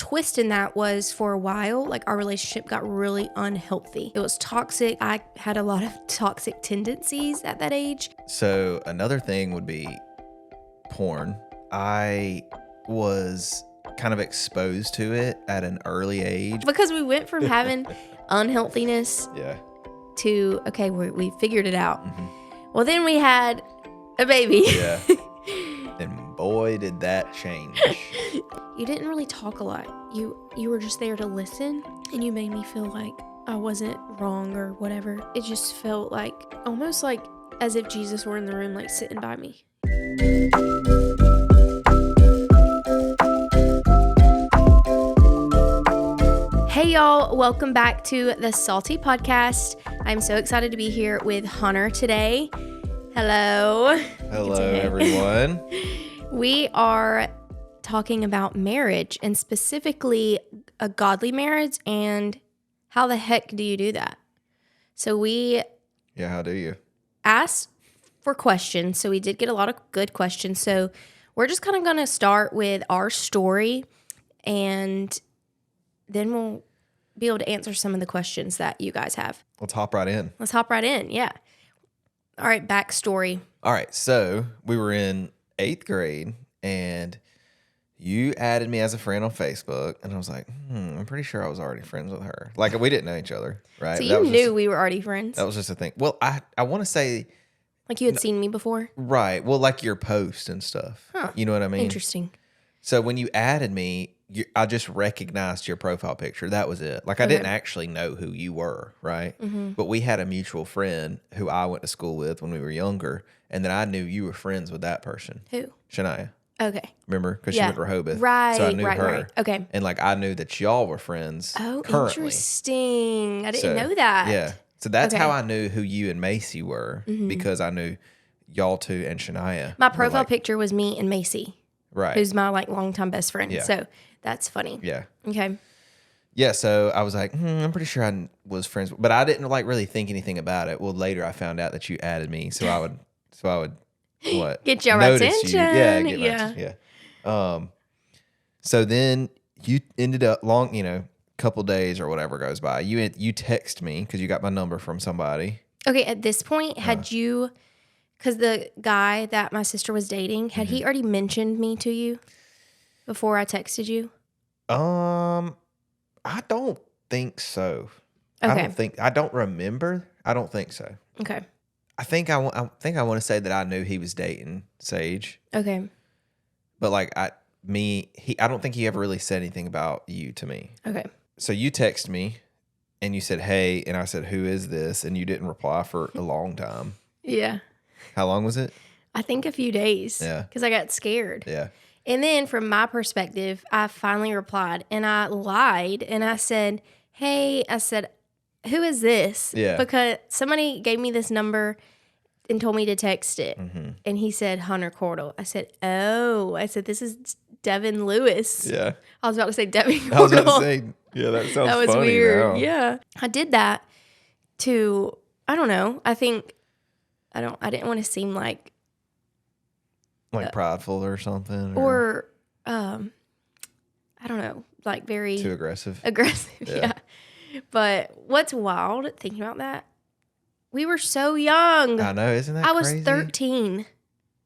twist in that was for a while, like our relationship got really unhealthy. It was toxic. I had a lot of toxic tendencies at that age. So another thing would be porn. I was kind of exposed to it at an early age. Because we went from having unhealthiness to, okay, we figured it out. Mm-hmm. Well, then we had a baby. Yeah. And boy, did that change. You didn't really talk a lot. You were just there to listen, and you made me feel like I wasn't wrong or whatever. It just felt like, almost like as if Jesus were in the room, like sitting by me. Hey y'all, welcome back to the Salty Podcast. I'm so excited to be here with Hunter today. Hello. Hello, everyone. We are talking about marriage, and specifically a godly marriage, and how the heck do you do that? So we how do you? asked for questions. So we did get a lot of good questions. So we're just kind of going to start with our story, and then we'll be able to answer some of the questions that you guys have. Let's hop right in. Let's hop right in. Yeah. All right. Backstory. All right. So we were in 8th grade and you added me as a friend on Facebook. And I was like, I'm pretty sure I was already friends with her. Like, we didn't know each other, right? So you knew we were already friends? That was just a thing. Well, I want to say... Like you had seen me before? Right. Well, like your post and stuff. Huh. You know what I mean? Interesting. So when you added me, I just recognized your profile picture. That was it. Like, I didn't actually know who you were, right? Mm-hmm. But we had a mutual friend who I went to school with when we were younger, and then I knew you were friends with that person. Who? Shania. Okay. Remember? Because she went to Rehoboth. Right, so I knew her. Right. Okay. And, like, I knew that y'all were friends Oh, currently. Interesting. I didn't know that. Yeah. So that's how I knew who you and Macy were, because I knew y'all two and Shania. My profile picture was me and Macy. Right. Who's my, like, longtime best friend. Yeah. So that's funny. Yeah. Okay. Yeah, so I was like, I'm pretty sure I was friends, but I didn't like really think anything about it. Well, later I found out that you added me, so I would what? Get your notice attention. you. Yeah, get my attention. Yeah. So then you ended up couple days or whatever goes by. You text me because you got my number from somebody. Okay, at this point, had you, because the guy that my sister was dating, had he already mentioned me to you before I texted you? I don't think so. Okay. I don't remember. I don't think so. Okay. I think I want to say that I knew he was dating Sage. Okay. But like I don't think he ever really said anything about you to me. Okay. So you text me and you said, "Hey," and I said, "Who is this?" And you didn't reply for a long time. Yeah. How long was it? I think a few days. Yeah. Because I got scared. Yeah. And then from my perspective, I finally replied, and I lied, and I said, "Hey," I said, "Who is this?" Yeah. Because somebody gave me this number and told me to text it. Mm-hmm. And he said, Hunter Cordell. I said, "Oh." I said, "This is Devin Lewis." Yeah. I was about to say Devin Cordell. I was about to say, yeah, that sounds that was funny weird. now. Yeah. I did that to, I don't know. I didn't want to seem like prideful or something. Or I don't know, like very... Too aggressive. Yeah. But what's wild, thinking about that, we were so young. I know, isn't that crazy? I was 13.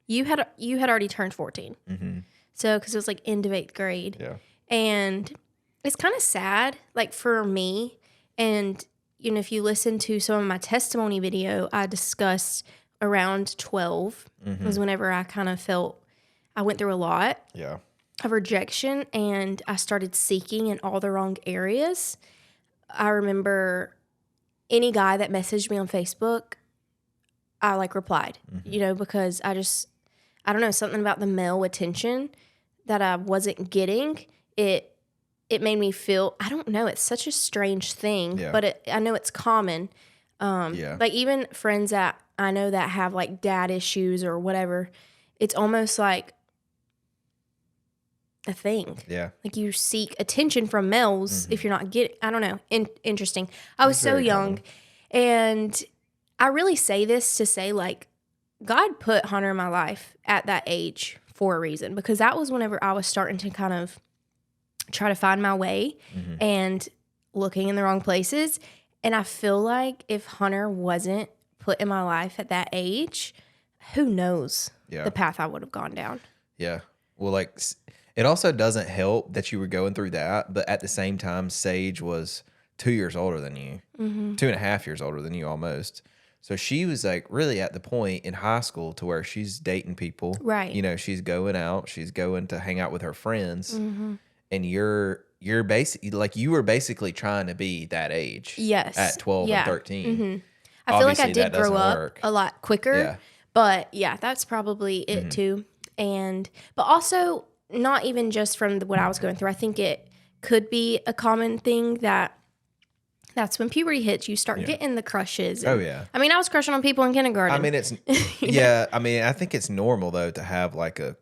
You had already turned 14. Mm-hmm. So, because it was like end of 8th grade. Yeah. And it's kind of sad, like for me, and if you listen to some of my testimony video, I discussed around 12 was whenever I kind of felt I went through a lot of rejection, and I started seeking in all the wrong areas. I remember any guy that messaged me on Facebook, I replied, because I don't know, something about the male attention that I wasn't getting. It made me feel, I don't know, it's such a strange thing, but I know it's common. Like even friends that I know that have like dad issues or whatever, it's almost like a thing. Yeah. Like you seek attention from males if you're not getting, I don't know, interesting. I was so young, and I really say this to say like God put Hunter in my life at that age for a reason, because that was whenever I was starting to kind of try to find my way and looking in the wrong places. And I feel like if Hunter wasn't put in my life at that age, who knows the path I would have gone down. Yeah. Well, like, it also doesn't help that you were going through that, but at the same time, Sage was 2 years older than you, 2.5 years older than you almost. So she was like really at the point in high school to where she's dating people. Right. You know, she's going out, she's going to hang out with her friends. And you're basically like, you were basically trying to be that age. Yes. At 12 and 13. I feel like I Obviously, did grow up a lot quicker. Yeah. But yeah, that's probably it too. But also not even just from what I was going through. I think it could be a common thing that's when puberty hits, you start getting the crushes. Oh, yeah. I mean, I was crushing on people in kindergarten. I mean, it's, yeah, I mean, I think it's normal, though, to have like it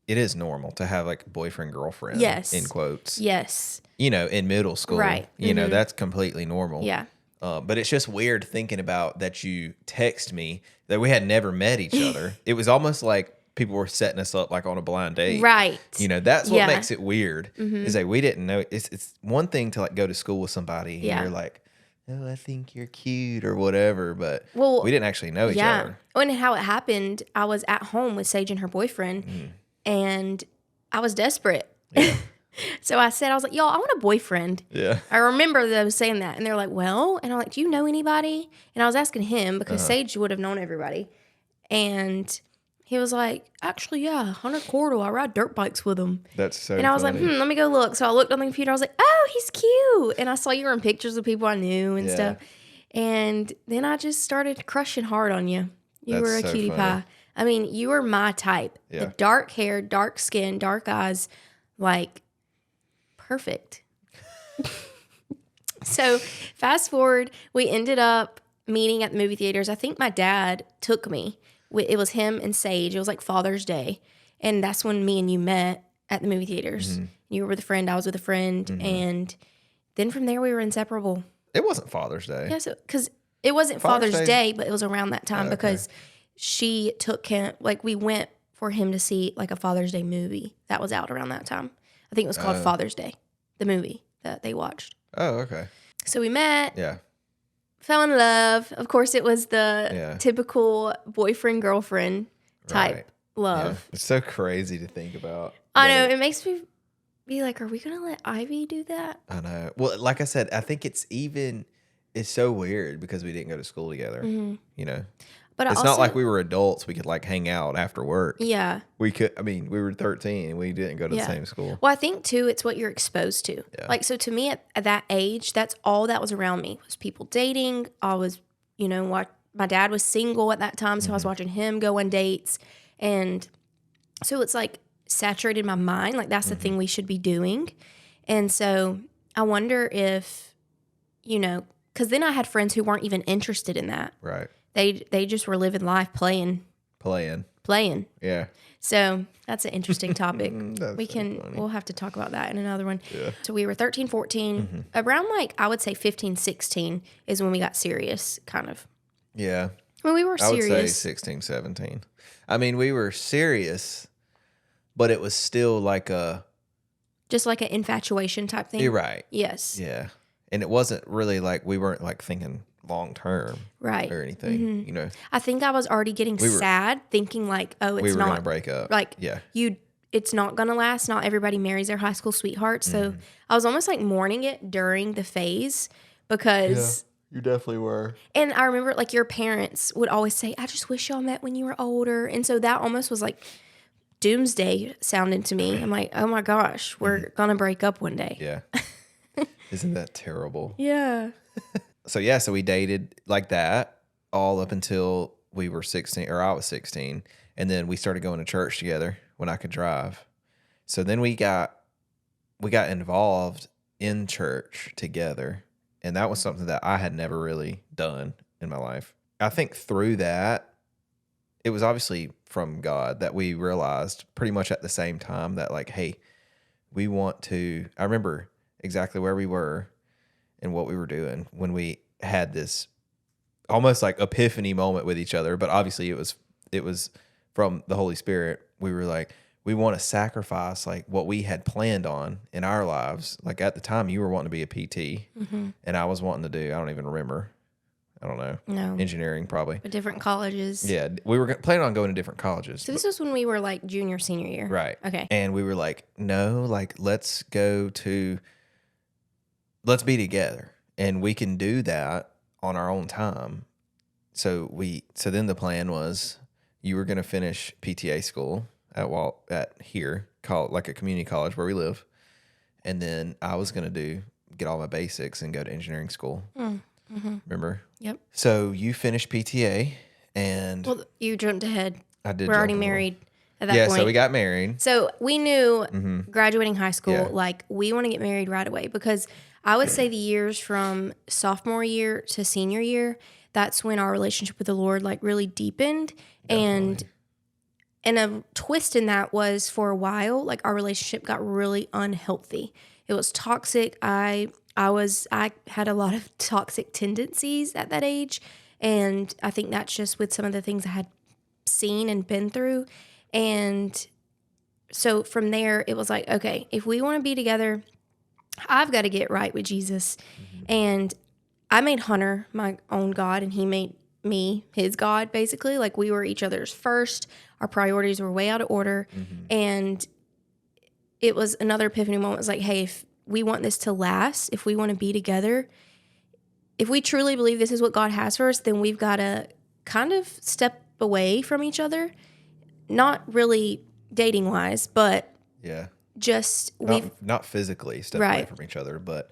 is normal to have like a boyfriend, girlfriend, in quotes. Yes. You know, in middle school. Right. You know, that's completely normal. Yeah. But it's just weird thinking about that you text me that we had never met each other. It was almost like people were setting us up like on a blind date. Right. You know, that's what makes it weird. Is that we didn't know. It's one thing to like go to school with somebody and you're like, oh, I think you're cute or whatever. But we didn't actually know each other. And how it happened, I was at home with Sage and her boyfriend and I was desperate. Yeah. So I was like, y'all, I want a boyfriend. Yeah. I remember them saying that. And they're like, well, and I'm like, do you know anybody? And I was asking him because Sage would have known everybody. And he was like, actually, yeah, Hunter Cordell. I ride dirt bikes with him. That's so And I was funny. like, let me go look. So I looked on the computer. I was like, oh, he's cute. And I saw you were in pictures of people I knew and stuff. And then I just started crushing hard on you. You were a so cutie funny. pie. I mean, you were my type. Yeah. The dark hair, dark skin, dark eyes, like perfect. So fast forward, we ended up meeting at the movie theaters. I think my dad took me. It was him and Sage. It was like Father's Day. And that's when me and you met at the movie theaters. You were with a friend. I was with a friend. And then from there, we were inseparable. It wasn't Father's Day. Yes, because it wasn't Father's Day, but it was around that time because she took him, like we went for him to see like a Father's Day movie that was out around that time. I think it was called Father's Day, the movie that they watched. Oh, okay. So we met. Yeah. Fell in love. Of course, it was the typical boyfriend, girlfriend type love. Yeah. It's so crazy to think about. I know. It makes me be like, are we going to let Ivy do that? I know. Well, like I said, I think it's so weird because we didn't go to school together, you know? But it's not like we were adults. We could like hang out after work. Yeah. We were 13 and we didn't go to the same school. Well, I think too, it's what you're exposed to. Yeah. Like, so to me at that age, that's all that was around me was people dating. I was, my dad was single at that time. So I was watching him go on dates. And so it's like saturated my mind. Like that's the thing we should be doing. And so I wonder if, because then I had friends who weren't even interested in that. Right. They just were living life playing. Yeah. So that's an interesting topic. Funny. We'll have to talk about that in another one. Yeah. So we were 13, 14, around like, I would say 15, 16 is when we got serious kind of. Yeah. When we were serious. I would say 16, 17. I mean, we were serious, but it was still like just like an infatuation type thing. You're right. Yes. Yeah. And it wasn't really like, we weren't like thinking long term, right, or anything. I think I was already getting sad, thinking like, oh, it's we were not gonna break up. Like, it's not gonna last. Not everybody marries their high school sweetheart. So I was almost like mourning it during the phase because you definitely were. And I remember like your parents would always say, "I just wish y'all met when you were older," and so that almost was like doomsday sounding to me. I'm like, oh my gosh, we're gonna break up one day. Yeah. Isn't that terrible? Yeah. So we dated like that all up until we were 16, or I was 16. And then we started going to church together when I could drive. So then we got involved in church together. And that was something that I had never really done in my life. I think through that, it was obviously from God that we realized pretty much at the same time that like, hey, I remember exactly where we were and what we were doing when we had this almost like epiphany moment with each other. But obviously it was from the Holy Spirit. We were like, we want to sacrifice like what we had planned on in our lives. Like at the time you were wanting to be a PT and I was wanting to do, I don't even remember. I don't know. No. Engineering probably. But different colleges. Yeah. We were planning on going to different colleges. So this was when we were like junior, senior year. Right. Okay. And we were like, no, like let's be together and we can do that on our own time. So then the plan was you were going to finish PTA school at here, like a community college where we live. And then I was going to get all my basics and go to engineering school. Remember? Yep. So you finished PTA and... Well, you jumped ahead. I did. We're already married at that point. Yeah, so we got married. So we knew graduating high school, like we want to get married right away because I would say the years from sophomore year to senior year, that's when our relationship with the Lord like really deepened. Definitely. And a twist in that was for a while, like our relationship got really unhealthy. It was toxic. I had a lot of toxic tendencies at that age. And I think that's just with some of the things I had seen and been through. And so from there, it was like, okay, if we want to be together, I've got to get right with Jesus. And I made Hunter my own God, and he made me his God, basically. Like we were each other's first. Our priorities were way out of order. And it was another epiphany moment. It was like, hey, if we want this to last, if we want to be together, if we truly believe this is what God has for us, then we've got to kind of step away from each other. Not really dating wise, but just not physically step away from each other, but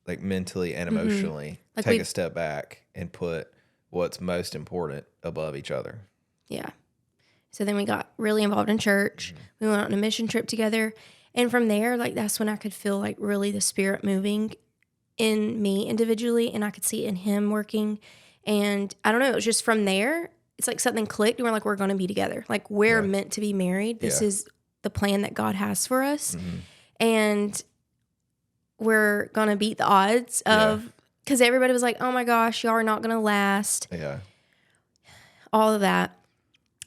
like mentally and emotionally like take a step back and put what's most important above each other. Yeah. So then we got really involved in church. We went on a mission trip together. And from there, like that's when I could feel like really the Spirit moving in me individually, and I could see it in him working. And I don't know, it was just from there, it's like something clicked and we're like, we're going to be together. Like we're meant to be married. This is the plan that God has for us. And we're going to beat the odds of, because everybody was like, oh my gosh, y'all are not going to last. Yeah. All of that.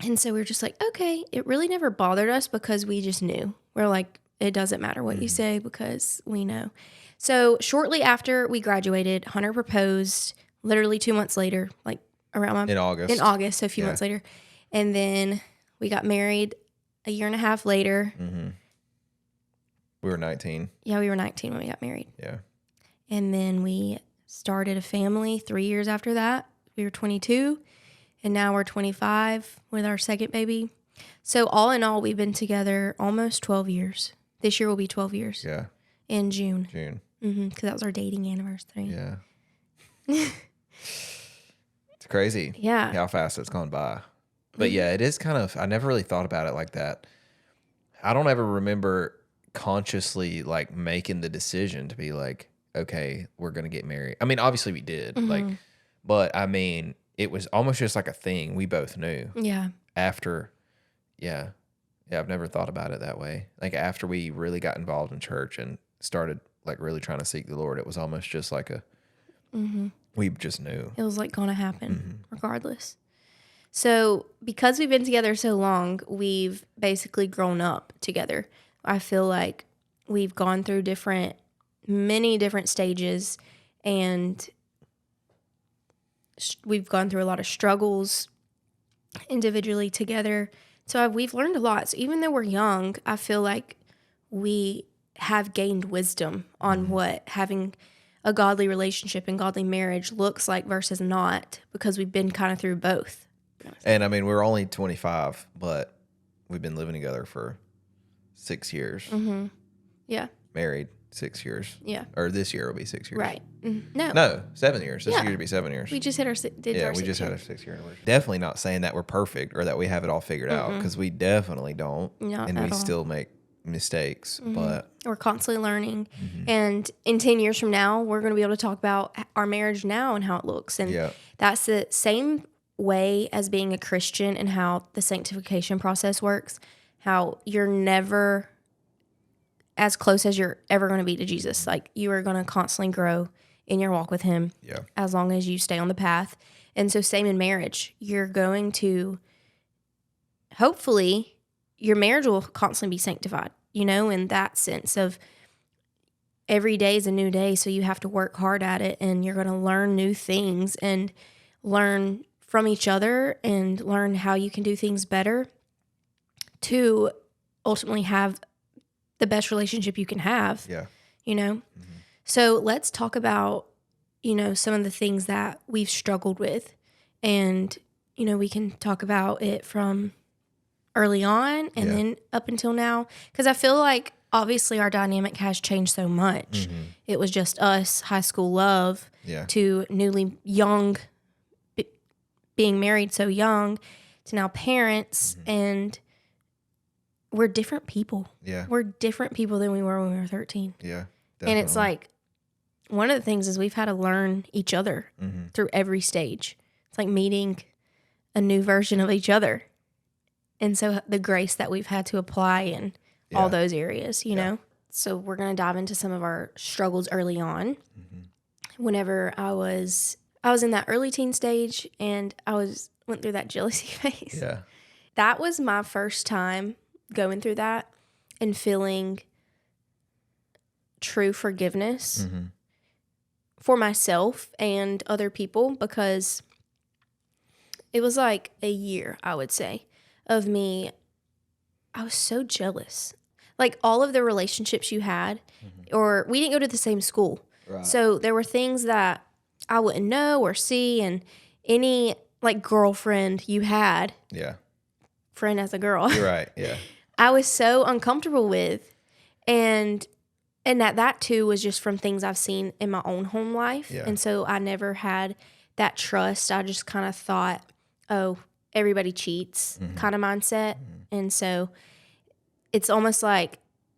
And so we were just like, okay, it really never bothered us because we just knew. We're like, it doesn't matter what you say because we know. So shortly after we graduated, Hunter proposed literally 2 months later, like around in August. So a few months later. And then we got married a year and a half later. We were 19. Yeah, we were 19 when we got married. Yeah. And then we started a family 3 years after that. We were 22. And now we're 25 with our second baby. So all in all, we've been together almost 12 years. This year will be 12 years. Yeah. In June. Because that was our dating anniversary. Yeah. It's crazy. Yeah. How fast it's gone by. But yeah, it is kind of, I never really thought about it like that. I don't ever remember consciously like making the decision to be like, okay, we're going to get married. I mean, obviously we did. Like, but I mean, it was almost just like a thing we both knew. Yeah. After, I've never thought about it that way. Like after we really got involved in church and started like really trying to seek the Lord, it was almost just like a, we just knew. It was like going to happen regardless. So because we've been together so long, we've basically grown up together. I feel like we've gone through many different stages, and we've gone through a lot of struggles individually together. So we've learned a lot. So even though we're young, I feel like we have gained wisdom on what having a godly relationship and godly marriage looks like versus not, because we've been kind of through both. And I mean, we're only 25, but we've been living together for 6 years. Yeah. Married 6 years. Yeah. Or this year will be 6 years. Right. No. No, 7 years. This year will be 7 years. We just hit our we just had a 6 year anniversary. Definitely not saying that we're perfect or that we have it all figured out, because we definitely don't. Not and at we all. still make mistakes, but we're constantly learning. And in 10 years from now, we're going to be able to talk about our marriage now and how it looks. And that's the same way as being a Christian and how the sanctification process works, how you're never as close as you're ever going to be to Jesus. Like you are going to constantly grow in your walk with him as long as you stay on the path. And so same in marriage, you're going to, hopefully your marriage will constantly be sanctified, in that sense of every day is a new day. So you have to work hard at it, and you're going to learn new things and learn from each other and learn how you can do things better to ultimately have the best relationship you can have. Yeah. So let's talk about, some of the things that we've struggled with. And, we can talk about it from early on and then up until now. Because I feel like obviously our dynamic has changed so much. It was just us, high school love, to newly young, being married so young, to now parents. And we're different people. Yeah. We're different people than we were when we were 13. Yeah. Definitely. And it's like, one of the things is we've had to learn each other through every stage. It's like meeting a new version of each other. And so the grace that we've had to apply in all those areas, you know? So we're going to dive into some of our struggles early on. Whenever I was in that early teen stage, and went through that jealousy phase. Yeah. That was my first time going through that and feeling true forgiveness for myself and other people, because it was like a year, I would say, of me. I was so jealous. Like all of the relationships you had, or we didn't go to the same school. Right. So there were things that I wouldn't know or see, and any like girlfriend you had, friend as a girl, You're right. Yeah. I was so uncomfortable with. And that too was just from things I've seen in my own home life. Yeah. And so I never had that trust. I just kind of thought, oh, everybody cheats kind of mindset. And so it's almost like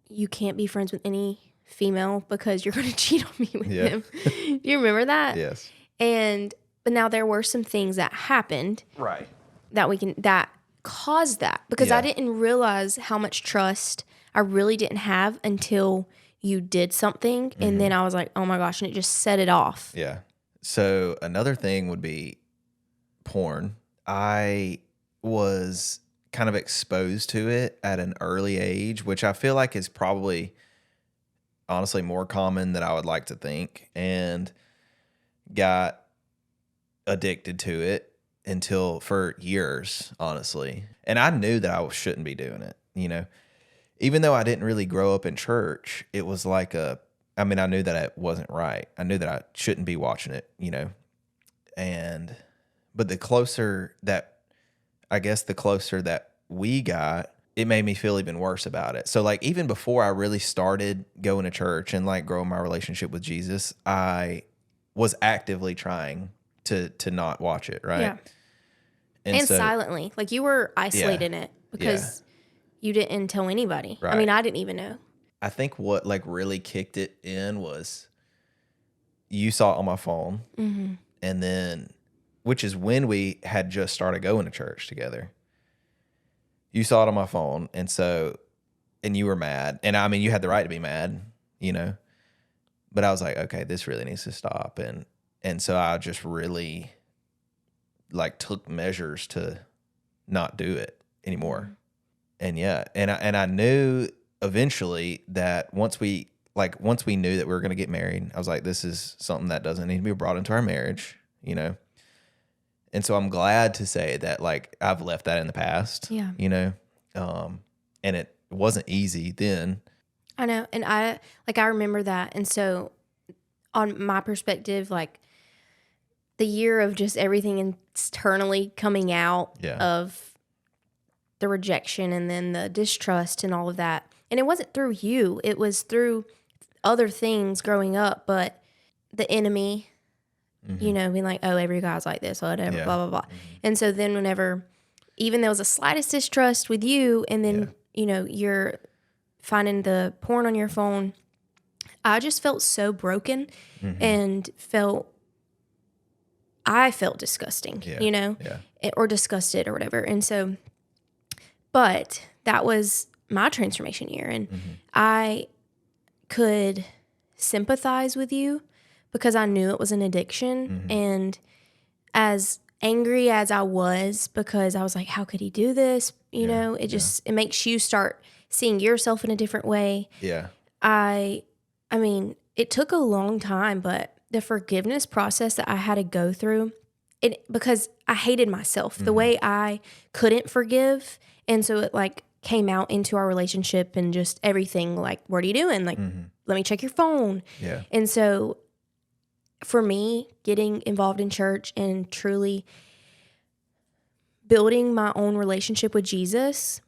you can't be friends with any female because you're going to cheat on me with them. Do you remember that? Yes. But now there were some things that happened. Right. That caused that, because I didn't realize how much trust I really didn't have until you did something. And then I was like, oh my gosh. And it just set it off. Yeah. So another thing would be porn. I was kind of exposed to it at an early age, which I feel like is probably honestly more common than I would like to think, and got addicted to it for years, honestly. And I knew that I shouldn't be doing it, even though I didn't really grow up in church. It was like I knew that it wasn't right. I knew that I shouldn't be watching it, but the closer that we got, it made me feel even worse about it. So like even before I really started going to church and like growing my relationship with Jesus, I was actively trying to not watch it, right? Yeah. And so, silently. Like you were isolating it because you didn't tell anybody. Right. I mean, I didn't even know. I think what like really kicked it in was you saw it on my phone, and then, which is when we had just started going to church together. You saw it on my phone, and you were mad. And I mean, you had the right to be mad, but I was like, okay, this really needs to stop. And so I just really like took measures to not do it anymore. And I knew eventually that once we knew that we were going to get married, I was like, this is something that doesn't need to be brought into our marriage, And so I'm glad to say that like I've left that in the past, and it wasn't easy then. I know. And I remember that. And so on my perspective, like the year of just everything internally coming out of the rejection and then the distrust and all of that. And it wasn't through you. It was through other things growing up, but the enemy, being like, oh, every guy's like this, whatever, blah, blah, blah. And so then whenever, even there was the slightest distrust with you, and then, you're finding the porn on your phone, I just felt so broken and I felt disgusting, or disgusted or whatever. And so, but that was my transformation year. And I could sympathize with you because I knew it was an addiction. And as angry as I was, because I was like, how could he do this? You know, it just, it makes you start seeing yourself in a different way. Yeah. I mean, it took a long time, but the forgiveness process that I had to go through, because I hated myself, the way I couldn't forgive. And so it like came out into our relationship and just everything, like, what are you doing? Like, let me check your phone. Yeah. And so for me, getting involved in church and truly building my own relationship with Jesus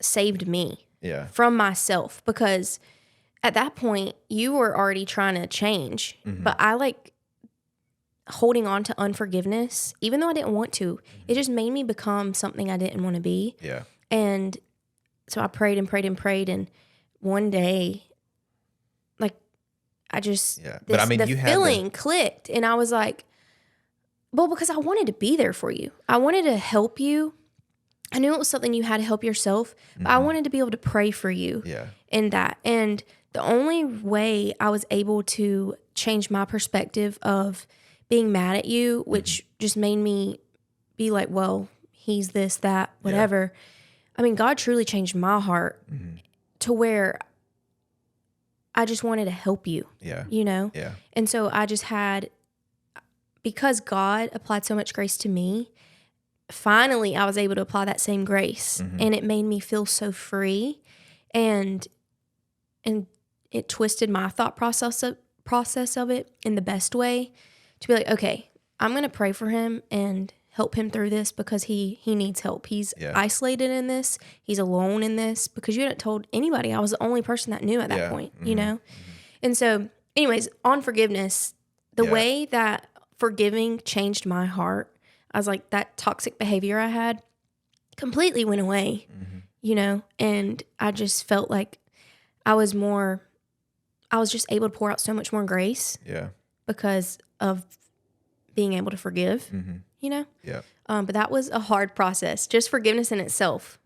saved me from myself, because at that point you were already trying to change, but I like holding on to unforgiveness, even though I didn't want to. It just made me become something I didn't want to be. Yeah. And so I prayed and prayed and prayed, and one day, like, I just But I mean, the you had feeling clicked, and I was like, well, because I wanted to be there for you. I wanted to help you. I knew it was something you had to help yourself, but I wanted to be able to pray for you in that. And the only way I was able to change my perspective of being mad at you, which just made me be like, well, he's this, that, whatever. I mean, God truly changed my heart to where I just wanted to help you, you know? Yeah. And so I just had, because God applied so much grace to me, finally I was able to apply that same grace, and it made me feel so free, and it twisted my thought process of it in the best way, to be like, okay, I'm going to pray for him and help him through this, because he needs help. He's isolated in this. He's alone in this, because you hadn't told anybody. I was the only person that knew at that point, you know? And so anyways, on forgiveness, the way that forgiving changed my heart, I was like, that toxic behavior I had completely went away, you know? And I just felt like I was just able to pour out so much more grace because of being able to forgive, you know? Yeah. But that was a hard process. Just forgiveness in itself.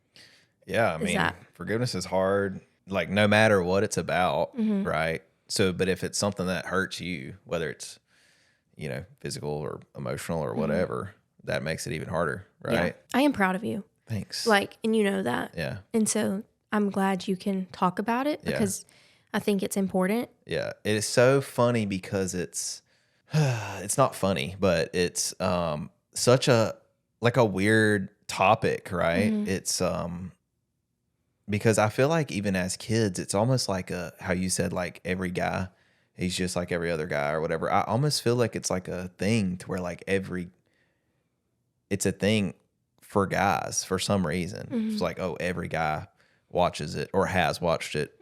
Yeah. I mean, forgiveness is hard, like, no matter what it's about, right? So, but if it's something that hurts you, whether it's, you know, physical or emotional or whatever, that makes it even harder, right? Yeah. I am proud of you. Thanks. Like, and you know that. Yeah. And so I'm glad you can talk about it, because I think it's important. Yeah. It is so funny because it's not funny, but it's such a, like, a weird topic, right? It's because I feel like even as kids, it's almost like how you said, like, every guy, he's just like every other guy or whatever. I almost feel like it's like a thing to where, like, it's a thing for guys for some reason. It's like, oh, every guy watches it or has watched it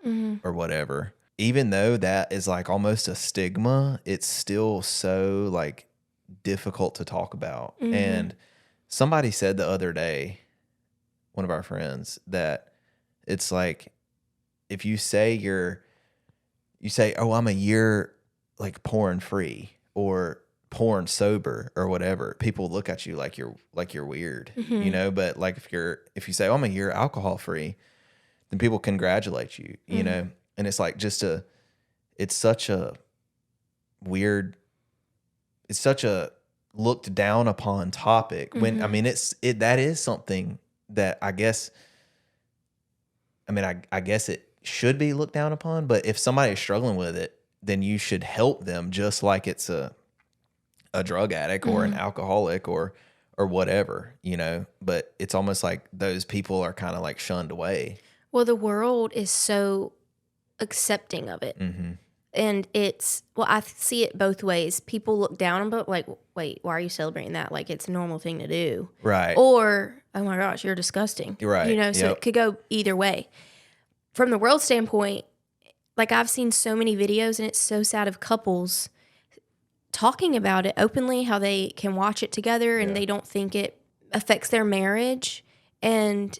or whatever. Even though that is like almost a stigma, it's still so, like, difficult to talk about. And somebody said the other day, one of our friends, that it's like, if you say oh, I'm a year, like, porn free or porn sober or whatever, people look at you like you're weird, you know? But, like, if you say, oh, I'm a year alcohol free, then people congratulate you, you know? And it's like, it's such a weird, it's such a looked down upon topic when, I mean, that is something that I guess it should be looked down upon, but if somebody's struggling with it, then you should help them just like it's a drug addict or an alcoholic or whatever, you know? But it's almost like those people are kind of like shunned away. Well, the world is so accepting of it. And I see it both ways. People look down on it, like, wait, why are you celebrating that? Like, it's a normal thing to do. Right. Or, oh my gosh, you're disgusting. Right. You know, so it could go either way. From the world standpoint, like, I've seen so many videos, and it's so sad, of couples talking about it openly, how they can watch it together and they don't think it affects their marriage. And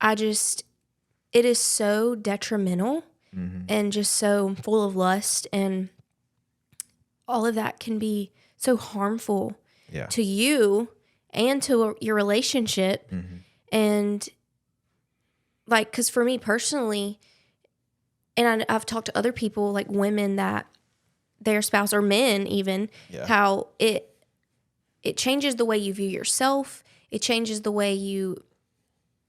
it is so detrimental and just so full of lust, and all of that can be so harmful to you and to your relationship. And, like, because for me personally, and I've talked to other people, like women that their spouse, or men even, how it it changes the way you view yourself. It changes the way you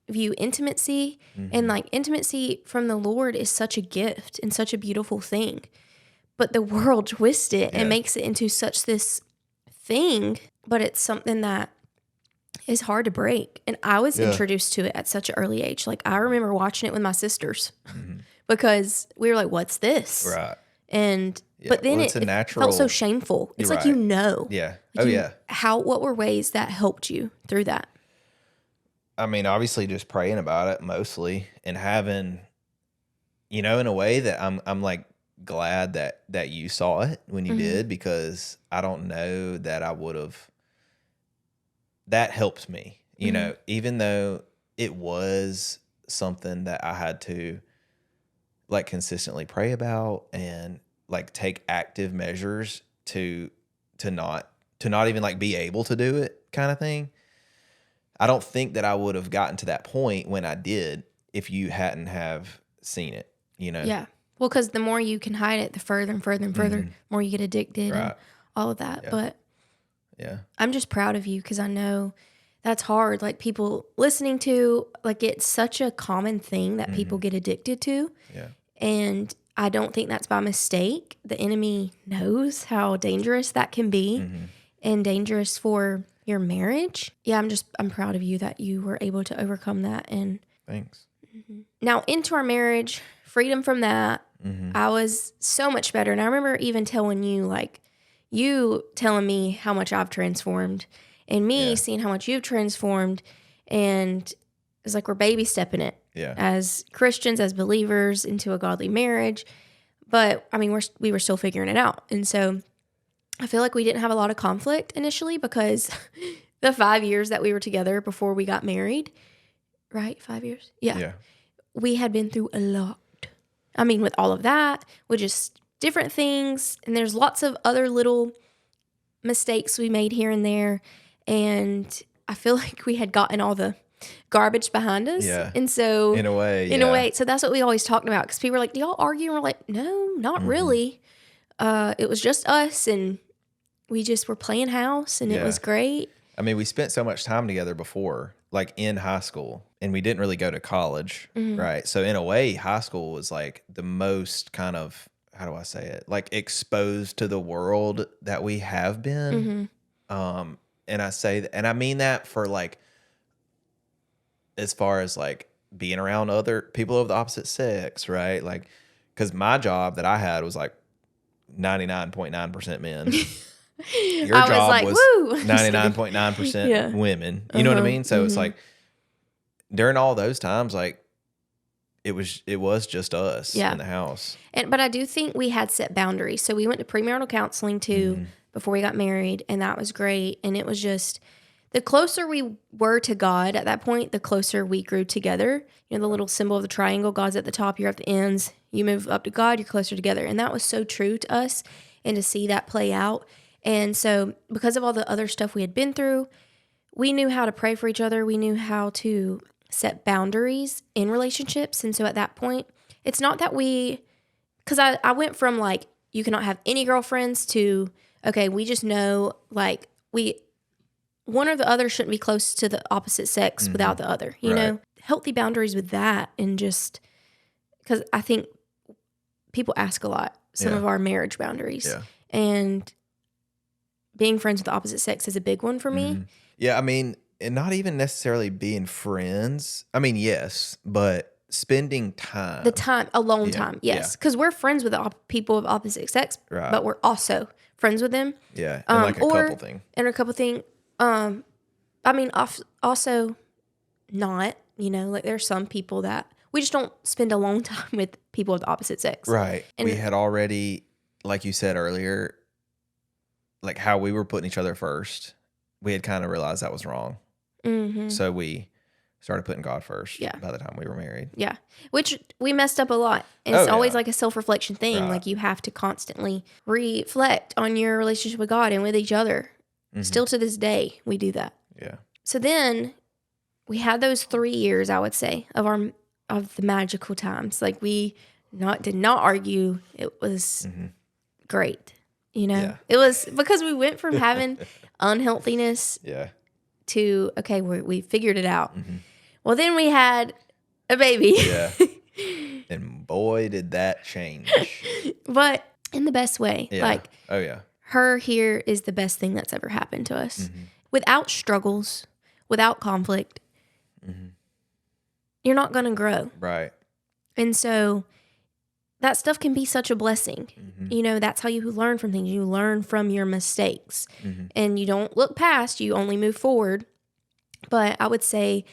view intimacy. And like intimacy from the Lord is such a gift and such a beautiful thing. But the world twists it and makes it into such this thing, but it's something that is hard to break. And I was introduced to it at such an early age. Like I remember watching it with my sisters because we were like, what's this? Right. And but then it felt so shameful. It's like, Yeah. Like what were ways that helped you through that? I mean, obviously just praying about it mostly and having, in a way that I'm like glad that you saw it when you did, because I don't know that I would have. That helped me, even though it was something that I had to like consistently pray about and like take active measures to not even like be able to do it kind of thing. I don't think that I would have gotten to that point when I did if you hadn't have seen it, Yeah. Well, because the more you can hide it, the further and further and further, more you get addicted and all of that. But I'm just proud of you because I know that's hard. Like people listening to, like it's such a common thing that people get addicted to. Yeah. And I don't think that's by mistake. The enemy knows how dangerous that can be and dangerous for your marriage. Yeah, I'm proud of you that you were able to overcome that. And thanks. Now into our marriage, freedom from that. I was so much better. And I remember even telling you, like, you telling me how much I've transformed and me seeing how much you've transformed. And it's like we're baby stepping it as Christians, as believers into a godly marriage. But I mean, we were still figuring it out. And so I feel like we didn't have a lot of conflict initially because the 5 years that we were together before we got married, right? 5 years? Yeah. We had been through a lot. I mean, with all of that, with just different things. And there's lots of other little mistakes we made here and there. And I feel like we had gotten all the garbage behind us. Yeah. And so in a way. So that's what we always talked about. Because people were like, do y'all argue? And we're like, no, not really. It was just us. And we just were playing house. And it was great. I mean, we spent so much time together before, like in high school. And we didn't really go to college. Right. So in a way, high school was like the most kind of, how do I say it? Like exposed to the world that we have been. And I say that, and I mean that for like, as far as like being around other people of the opposite sex, right? Like, because my job that I had was like 99.9% men. Your job was 99.9% women. You know what I mean? So it's like during all those times, like it was just us in the house. But I do think we had set boundaries. So we went to premarital counseling too before we got married, and that was great. And it was just the closer we were to God at that point, the closer we grew together. You know, the little symbol of the triangle, God's at the top, you're at the ends. You move up to God, you're closer together. And that was so true to us, and to see that play out. And so because of all the other stuff we had been through, we knew how to pray for each other. We knew how to set boundaries in relationships. And so at that point, it's not that because I went from like, you cannot have any girlfriends to, okay, we just know like one or the other shouldn't be close to the opposite sex without the other, you know, healthy boundaries with that. And just because I think people ask a lot, some of our marriage boundaries and being friends with the opposite sex is a big one for me. Yeah. I mean, and not even necessarily being friends. I mean, yes, but spending time. Alone time. Yes. Because we're friends with people of opposite sex, but we're also friends with them. Yeah. And like a couple thing. And a couple thing. I mean, also not, you know, like there's some people that we just don't spend a long time with people of the opposite sex. Right. And we had already, like you said earlier, like how we were putting each other first. We had kind of realized that was wrong. So we started putting God first by the time we were married. Yeah. Which we messed up a lot. And it's always like a self-reflection thing. Like you have to constantly reflect on your relationship with God and with each other. Still to this day, we do that. Yeah. So then we had those 3 years, I would say, of the magical times. Like we did not argue. It was great. You know, Yeah. it was because we went from having unhealthiness Yeah. to, okay, we figured it out. Well, then we had a baby. Yeah. And boy, did that change. But in the best way. Yeah. Like, oh, yeah. her here is the best thing that's ever happened to us. Without struggles, without conflict, you're not going to grow. Right. And so that stuff can be such a blessing. You know, that's how you learn from things. You learn from your mistakes. And you don't look past, you only move forward. But I would say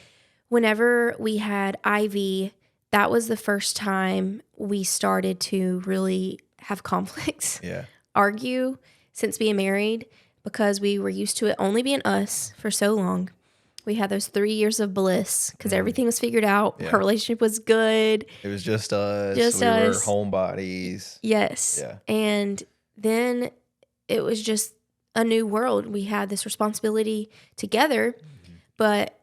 whenever we had Ivy, that was the first time we started to really have conflicts, Yeah. argue since being married, because we were used to it only being us for so long. We had those 3 years of bliss because everything was figured out. Yeah. Our relationship was good. It was just us. Just we us. were homebodies. Yes. Yeah. And then it was just a new world. We had this responsibility together, but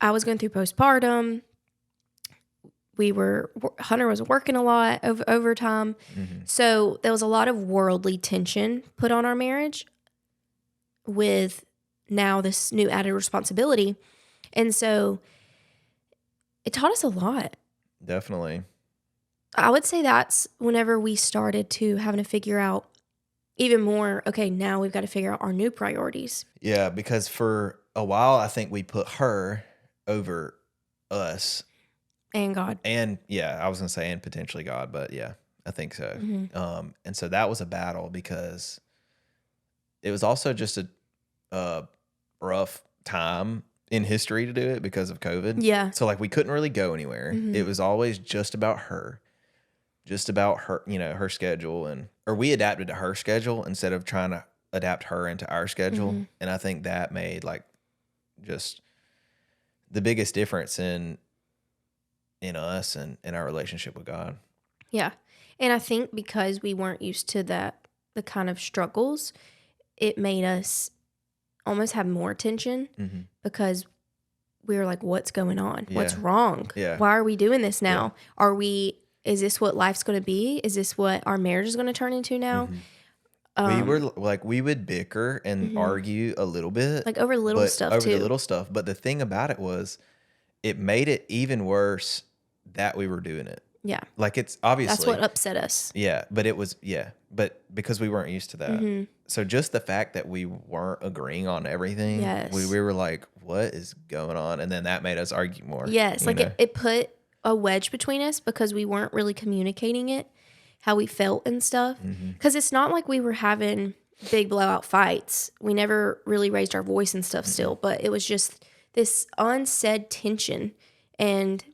I was going through postpartum. Hunter was working a lot of overtime. So there was a lot of worldly tension put on our marriage with now this new added responsibility. And so it taught us a lot. Definitely. I would say that's whenever we started to having to figure out even more, okay, now we've got to figure out our new priorities. Yeah, because for a while, I think we put her over us. And God. And yeah, I was going to say, and potentially God, but yeah, I think so. And so that was a battle because it was also just a rough time in history to do it because of COVID. Yeah. So like we couldn't really go anywhere. It was always just about her, you know, her schedule, or we adapted to her schedule instead of trying to adapt her into our schedule. And I think that made like just the biggest difference in us and in our relationship with God. Yeah. And I think because we weren't used to the kind of struggles, it made us almost have more tension because we were like, what's going on? Yeah. What's wrong? Yeah. Why are we doing this now? Is this what life's going to be? Is this what our marriage is going to turn into now? We would bicker and argue a little bit. Like over little stuff over too. the little stuff. But the thing about it was it made it even worse that we were doing it. Yeah. Like it's obviously. That's what upset us. Yeah. But it was, but because we weren't used to that. So just the fact that we weren't agreeing on everything. Yes. We were like, what is going on? And then that made us argue more. Yes. Like it put a wedge between us because we weren't really communicating it, how we felt and stuff. Because it's not like we were having big blowout fights. We never really raised our voice and stuff still, but it was just this unsaid tension. And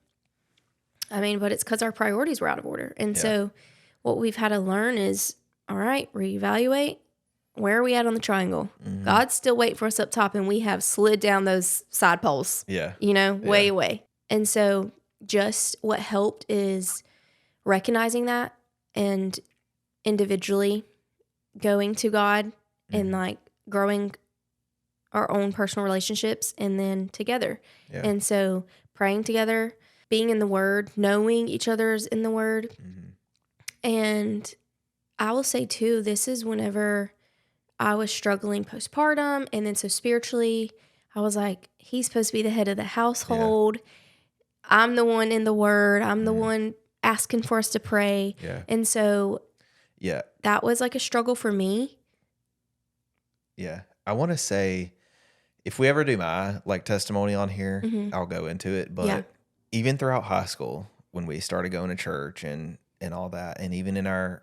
I mean, but it's because our priorities were out of order. And so what we've had to learn is, all right, reevaluate. Where are we at on the triangle? God's still waiting for us up top, and we have slid down those side poles. Yeah. You know, way away. And so just what helped is recognizing that and individually going to God and like growing our own personal relationships and then together. Yeah. And so praying together, being in the Word, knowing each other's in the Word. And I will say too, this is whenever I was struggling postpartum, and then so spiritually, I was like, he's supposed to be the head of the household. I'm the one in the Word. I'm the one asking for us to pray. Yeah. And so that was like a struggle for me. Yeah. I want to say, if we ever do my like testimony on here, I'll go into it. But even throughout high school, when we started going to church and all that, and even in our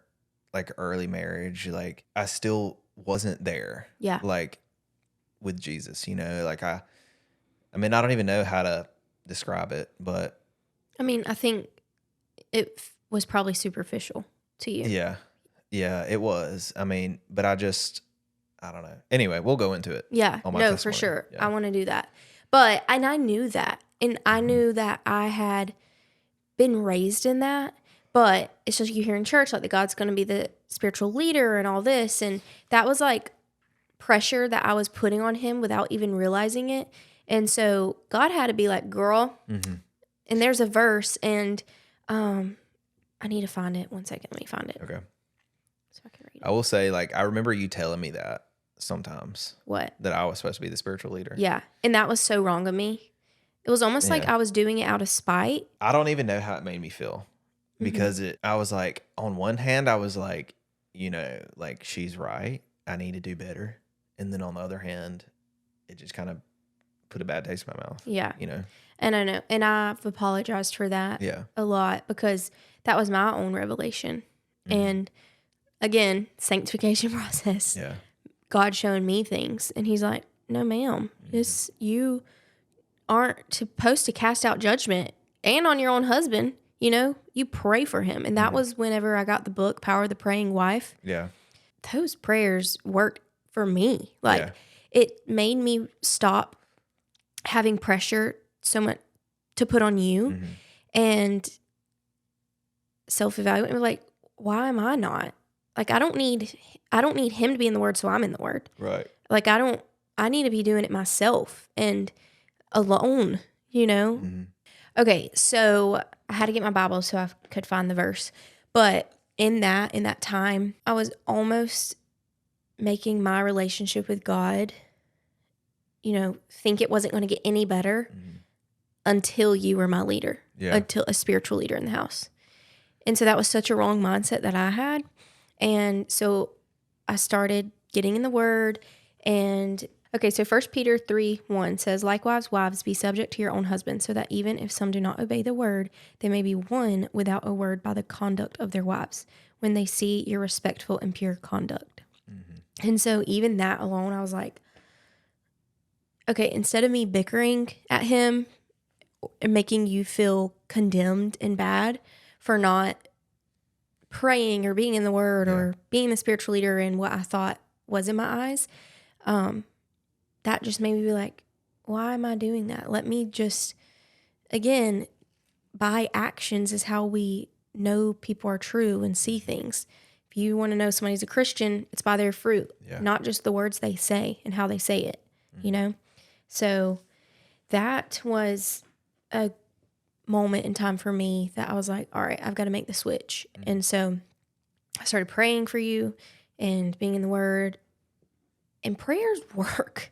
like early marriage, like I still wasn't there. Yeah. Like with Jesus, you know, like I mean, I don't even know how to describe it, but I mean, I think it was probably superficial to you. Yeah. Yeah, it was. I mean, but I don't know. Anyway, we'll go into it. Yeah. On my No, testimony. for sure. Yeah. I want to do that. But, and I knew that. And I knew that I had been raised in that. But it's just you hear in church, like that God's going to be the spiritual leader and all this. And that was like pressure that I was putting on him without even realizing it. And so God had to be like, girl. And there's a verse, and I need to find it. 1 second. Let me find it. Okay. so I can read I it. will say, like, I remember you telling me that sometimes. What? That I was supposed to be the spiritual leader. Yeah. And that was so wrong of me. It was almost like Yeah. I was doing it out of spite. I don't even know how it made me feel because I was like, on one hand, I was like, like, she's right. I need to do better. And then on the other hand, it just kind of put a bad taste in my mouth. Yeah. You know? And I know. And I've apologized for that Yeah. a lot because that was my own revelation. And again, sanctification process. Yeah. God showing me things. And he's like, no, ma'am. You aren't supposed to cast out judgment and on your own husband. You pray for him. And that was whenever I got the book, Power of the Praying Wife. Yeah. Those prayers worked for me. Like, it made me stop having pressure so much to put on you and self-evaluate. Like, why am I not? Like, I don't need him to be in the Word, so I'm in the Word. Right. Like, I need to be doing it myself and alone, Okay, so I had to get my Bible so I could find the verse. But in that time, I was almost making my relationship with God, think it wasn't going to get any better until you were my leader, until a spiritual leader in the house. And so that was such a wrong mindset that I had. And so I started getting in the Word. And okay, so 1 Peter 3:1 says, likewise, wives, be subject to your own husbands, so that even if some do not obey the word, they may be won without a word by the conduct of their wives, when they see your respectful and pure conduct. And so even that alone, I was like, okay, instead of me bickering at him and making you feel condemned and bad for not praying or being in the Word or being the spiritual leader in what I thought was in my eyes, that just made me be like, why am I doing that? Let me just, again, by actions is how we know people are true and see things. If you want to know somebody's a Christian, it's by their fruit, not just the words they say and how they say it, So that was a moment in time for me that I was like, all right, I've got to make the switch. And so I started praying for you and being in the Word, and prayers work.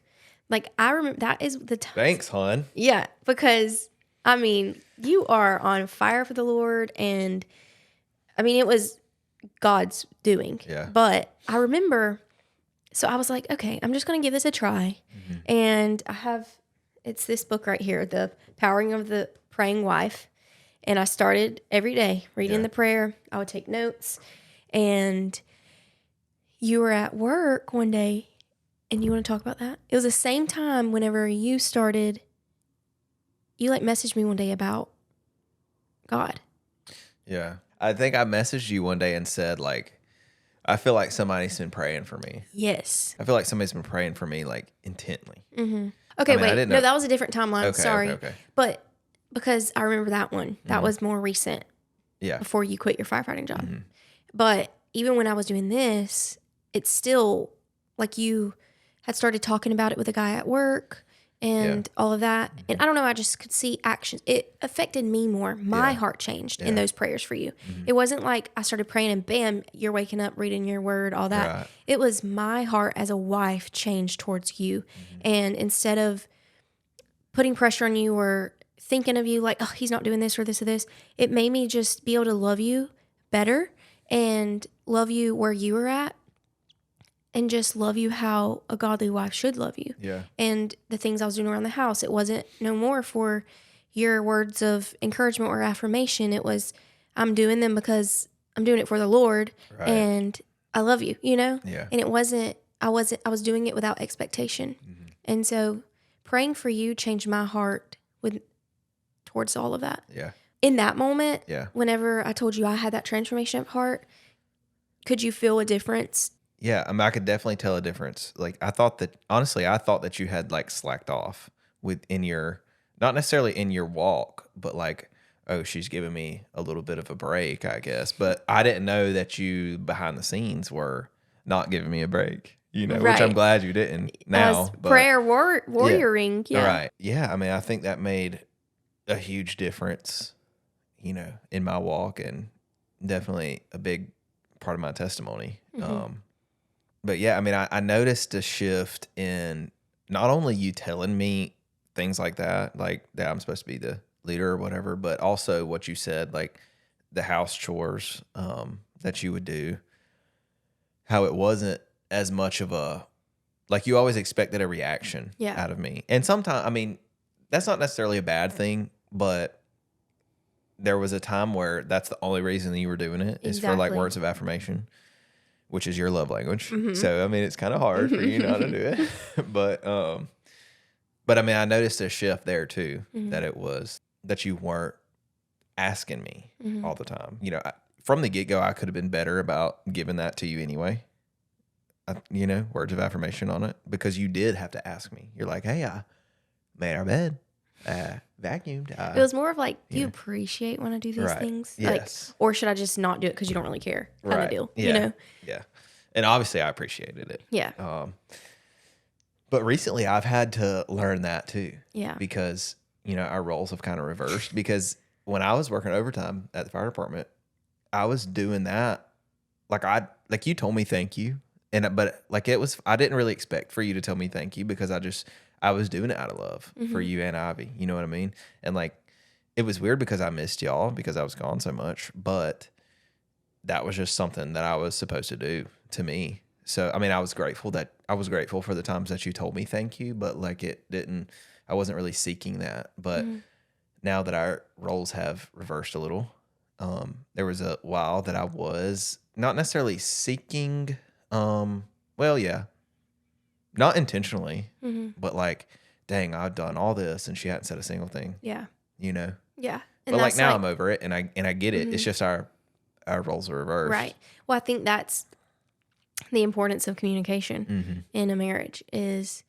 Like, I remember that is the time. Thanks, hon. Yeah, because you are on fire for the Lord, and it was God's doing. Yeah. But I remember, so I was like, okay, I'm just going to give this a try. And it's this book right here, The Powering of the Praying Wife. And I started every day reading the prayer. I would take notes. And you were at work one day, and you want to talk about that? It was the same time whenever you started, you messaged me one day about God. Yeah. I think I messaged you one day and said, like, I feel like somebody's been praying for me. Yes. I feel like somebody's been praying for me, like, intently. Okay, wait. No, that was a different timeline. Okay, Sorry. okay. But because I remember that one. That was more recent. Yeah. Before you quit your firefighting job. But even when I was doing this, it's still like you had started talking about it with a guy at work and all of that. And I don't know, I just could see actions. It affected me more. My heart changed in those prayers for you. It wasn't like I started praying and bam, you're waking up, reading your word, all that. Right. It was my heart as a wife changed towards you. And instead of putting pressure on you or thinking of you like, oh, he's not doing this or this or this, it made me just be able to love you better and love you where you were at. And just love you how a godly wife should love you. Yeah. And the things I was doing around the house, it wasn't no more for your words of encouragement or affirmation. It was, I'm doing them because I'm doing it for the Lord. Right. And I love you, Yeah. And it wasn't, I was doing it without expectation. And so praying for you changed my heart towards all of that. Yeah. In that moment, Yeah. whenever I told you I had that transformation of heart, could you feel a difference? Yeah, I could definitely tell a difference. Like, I thought that you had, like, slacked off in your, not necessarily in your walk, but like, oh, she's giving me a little bit of a break, I guess. But I didn't know that you behind the scenes were not giving me a break, Right. which I'm glad you didn't now. But prayer warrioring. Yeah. Right. Yeah. I think that made a huge difference, in my walk, and definitely a big part of my testimony. But yeah, I mean, I noticed a shift in not only you telling me things like that I'm supposed to be the leader or whatever, but also what you said, like the house chores that you would do, how it wasn't as much of a, like you always expected a reaction out of me. And sometimes, I mean, that's not necessarily a bad thing, but there was a time where that's the only reason that you were doing it is for like words of affirmation, which is your love language. So, I mean, it's kind of hard for you not to do it. But I mean, I noticed a shift there too, that it was that you weren't asking me all the time. You know, from the get-go, I could have been better about giving that to you anyway. You know, words of affirmation on it, because you did have to ask me. You're like, hey, I made our bed, vacuumed. It was more of like, do you appreciate when I do these things? Yes. Like, or should I just not do it because you don't really care kind of deal, you know? Yeah. And obviously I appreciated it. Yeah. But recently I've had to learn that too. Yeah. Because, you know, our roles have kind of reversed, because when I was working overtime at the fire department, I was doing that. Like you told me thank you. But like I didn't really expect for you to tell me thank you, because I was doing it out of love for you and Ivy. You know what I mean? And like, it was weird because I missed y'all because I was gone so much, but that was just something that I was supposed to do to me. So, I mean, I was grateful for the times that you told me thank you, but like I wasn't really seeking that. But now that our roles have reversed a little, there was a while that I was not necessarily seeking, well, yeah, not intentionally, but like, dang, I've done all this and she hadn't said a single thing. Yeah. You know? Yeah. And but like now I'm over it and I get it. It's just our roles are reversed. Right. Well, I think that's the importance of communication in a marriage, is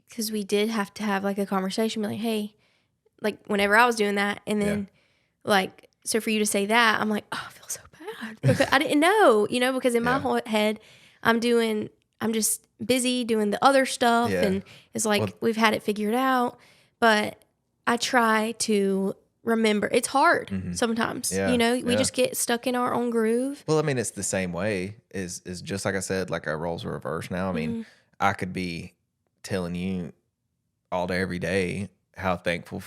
because we did have to have like a conversation, be like, hey, like whenever I was doing that, and then like, so for you to say that, I'm like, oh, I feel so bad because I didn't know, you know, because in my whole head, I'm just busy doing the other stuff, and it's like we've had it figured out, but I try to remember. It's hard sometimes, you know, we just get stuck in our own groove. Well, I mean, it's the same way is just like I said, like our roles are reversed now. I mean, I could be telling you all day, every day, how thankful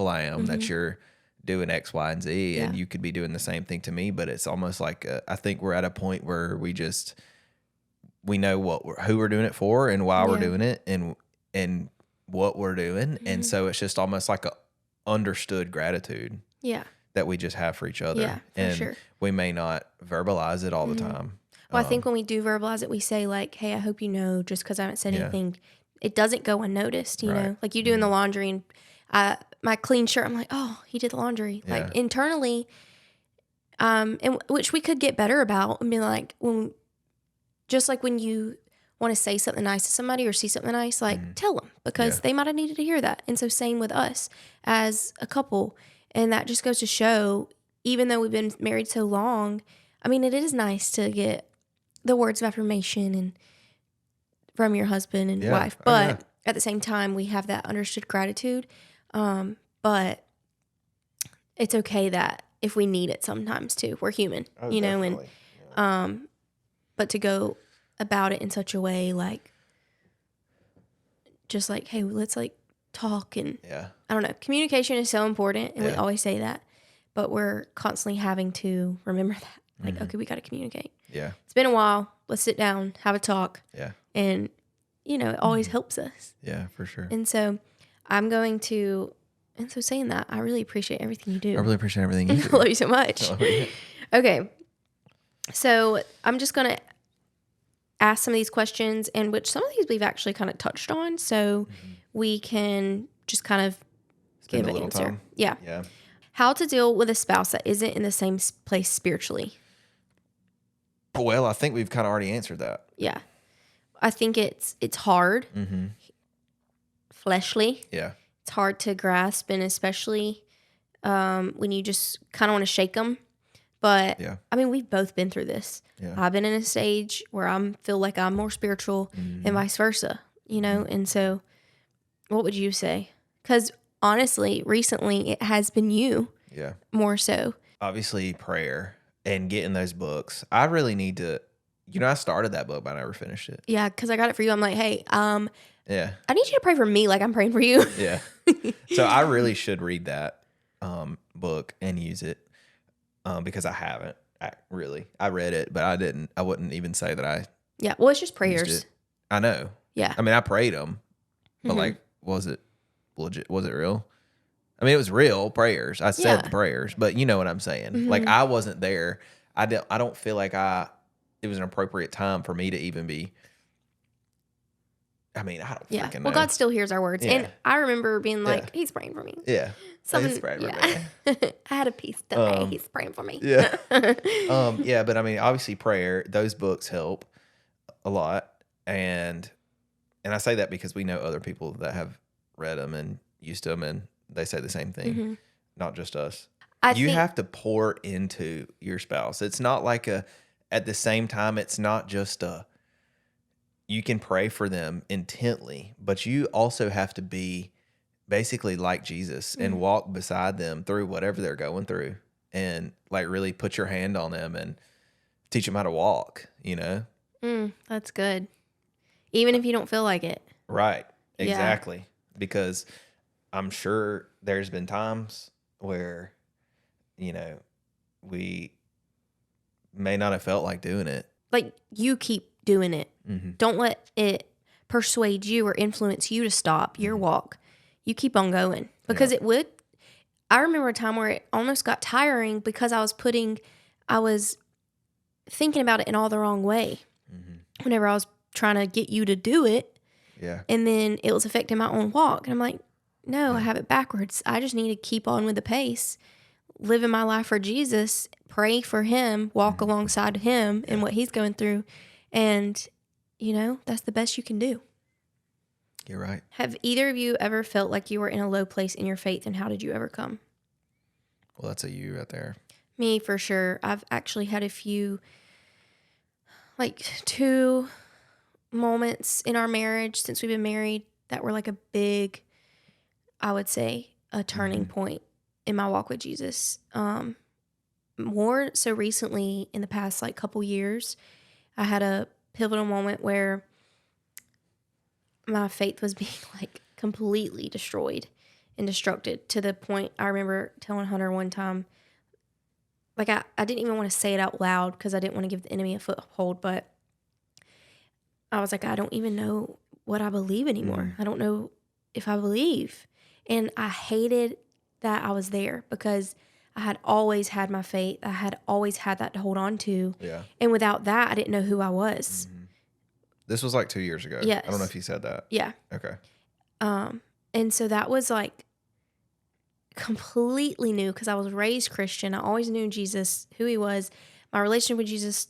I am that you're doing X, Y, and Z, and you could be doing the same thing to me. But it's almost like I think we're at a point where we know who we're doing it for and why we're doing it and what we're doing, and so it's just almost like a understood gratitude that we just have for each other, and we may not verbalize it all the time. Well, I think when we do verbalize it, we say like, hey, I hope you know, just because I haven't said anything, it doesn't go unnoticed, you know, like you doing the laundry and my clean shirt, I'm like, oh, he did the laundry, like internally, and which we could get better about, and be like, just like when you want to say something nice to somebody or see something nice, like tell them, because they might have needed to hear that. And so same with us as a couple. And that just goes to show, even though we've been married so long, I mean, it is nice to get the words of affirmation and from your husband and wife. But at the same time, we have that understood gratitude. But it's okay that if we need it sometimes too, we're human, you know, and, but to go about it in such a way, like, just like, hey, let's like talk, and I don't know, communication is so important, and we always say that, but we're constantly having to remember that, like, okay, we got to communicate. It's been a while. Let's sit down, have a talk. And you know, it always helps us. Yeah, for sure. And so saying that, I really appreciate everything you do. I really appreciate everything you do. I love you so much. Okay. So I'm just going to ask some of these questions, and which some of these we've actually kind of touched on, so we can just kind of give an answer. Time. Yeah. How to deal with a spouse that isn't in the same place spiritually? Well, I think we've kind of already answered that. Yeah. I think it's hard. Fleshly. Yeah. It's hard to grasp, and especially when you just kind of want to shake them. But I mean, we've both been through this. I've been in a stage where I feel like I'm more spiritual and vice versa, you know? And so what would you say? Because honestly, recently it has been you more so. Obviously prayer and getting those books. I really need to, I started that book, but I never finished it. Yeah, because I got it for you. I'm like, hey, Yeah. I need you to pray for me like I'm praying for you. Yeah. So I really should read that book and use it because I haven't. I read it, but I wouldn't even say that I Yeah, well, it's just used prayers. it. I know. Yeah. I mean, I prayed them, but like, was it legit? Was it real? I mean, it was real prayers. I said the prayers, but you know what I'm saying. Like, I wasn't there. I don't feel like it was an appropriate time for me to even be. I mean, I don't freaking know. Well, God still hears our words. Yeah. And I remember being like, he's praying for me. Yeah. He's praying for me. I had a peace today. He's praying for me. Yeah. Yeah, but I mean, obviously prayer, those books help a lot. And I say that because we know other people that have read them and used them, and they say the same thing, not just us. You have to pour into your spouse. It's not like at the same time, it's not just you can pray for them intently, but you also have to be basically like Jesus and walk beside them through whatever they're going through, and like really put your hand on them and teach them how to walk, That's good. Even if you don't feel like it. Right. Exactly. Because I'm sure there's been times where, we may not have felt like doing it. Like, you keep doing it. Don't let it persuade you or influence you to stop your walk. You keep on going, because it would. I remember a time where it almost got tiring because I was thinking about it in all the wrong way. Whenever I was trying to get you to do it. Yeah. And then it was affecting my own walk. And I'm like, no, I have it backwards. I just need to keep on with the pace, living my life for Jesus, pray for him, walk alongside him and what he's going through. And, that's the best you can do. You're right. Have either of you ever felt like you were in a low place in your faith, and how did you overcome? Well, that's a you right there. Me, for sure. I've actually had a few, like 2 moments in our marriage since we've been married that were like a big, I would say, a turning point in my walk with Jesus. More so recently, in the past like couple years, I had a pivotal moment where my faith was being like completely destroyed and destructed, to the point I remember telling Hunter one time, like I didn't even want to say it out loud because I didn't want to give the enemy a foothold, but I was like, I don't even know what I believe anymore. I don't know if I believe. And I hated that I was there, because I had always had my faith. I had always had that to hold on to. Yeah. And without that, I didn't know who I was. This was like 2 years ago. Yes. I don't know if you said that. Yeah. Okay. And so that was like completely new, because I was raised Christian. I always knew Jesus, who he was. My relationship with Jesus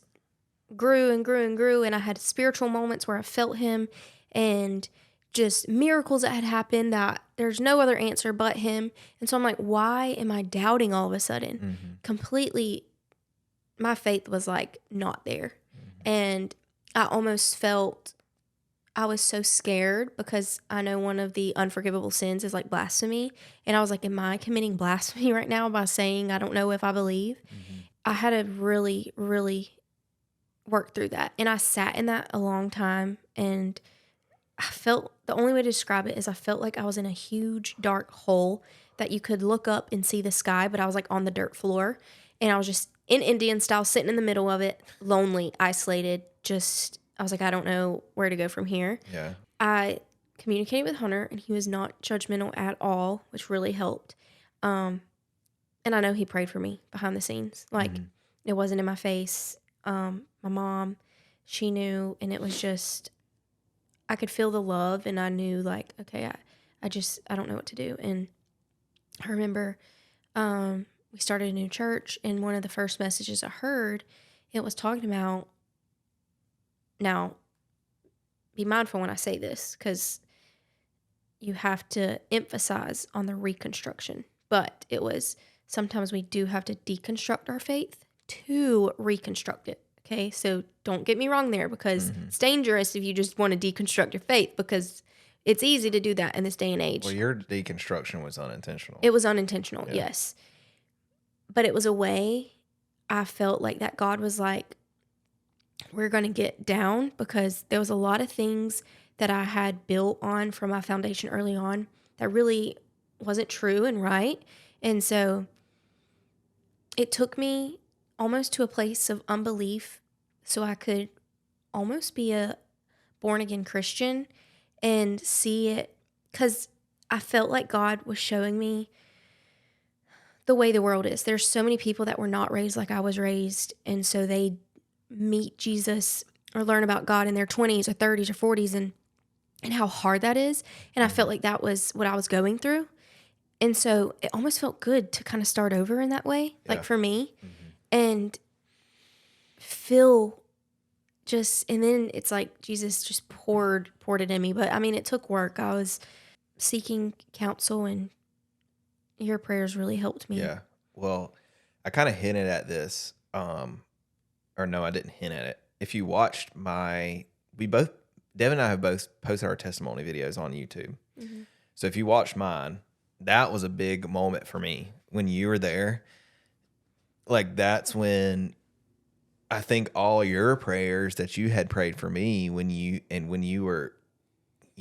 grew and grew and grew, and I had spiritual moments where I felt him, and just miracles that had happened that there's no other answer but him. And so I'm like, why am I doubting all of a sudden? Completely, my faith was like not there. And I almost felt, I was so scared, because I know one of the unforgivable sins is like blasphemy. And I was like, am I committing blasphemy right now by saying I don't know if I believe? I had to really, really work through that. And I sat in that a long time, and I felt, the only way to describe it is I felt like I was in a huge dark hole that you could look up and see the sky, but I was like on the dirt floor, and I was just in Indian style, sitting in the middle of it, lonely, isolated, just, I was like, I don't know where to go from here. Yeah. I communicated with Hunter, and he was not judgmental at all, which really helped. And I know he prayed for me behind the scenes. Like, it wasn't in my face. My mom, she knew, and it was just, I could feel the love, and I knew like, okay, I don't know what to do. And I remember we started a new church, and one of the first messages I heard, it was talking about, now be mindful when I say this, because you have to emphasize on the reconstruction, but it was, sometimes we do have to deconstruct our faith to reconstruct it. Okay, so don't get me wrong there, because it's dangerous if you just want to deconstruct your faith, because it's easy to do that in this day and age. Well, your deconstruction was unintentional. It was unintentional, yes. But it was a way I felt like that God was like, we're going to get down, because there was a lot of things that I had built on from my foundation early on that really wasn't true and right. And so it took me almost to a place of unbelief so I could almost be a born again Christian and see it, because I felt like God was showing me the way the world is. There's so many people that were not raised like I was raised, and so they meet Jesus or learn about God in their 20s or 30s or 40s, and how hard that is. And I felt like that was what I was going through. And so it almost felt good to kind of start over in that way, like for me, and feel just, and then it's like Jesus just poured it in me. But I mean, it took work. I was seeking counsel, and your prayers really helped me. Yeah. Well, I kind of hinted at this, or no, I didn't hint at it. If you watched Devin and I have both posted our testimony videos on YouTube. So if you watched mine, that was a big moment for me when you were there. Like, that's when I think all your prayers that you had prayed for me when you were,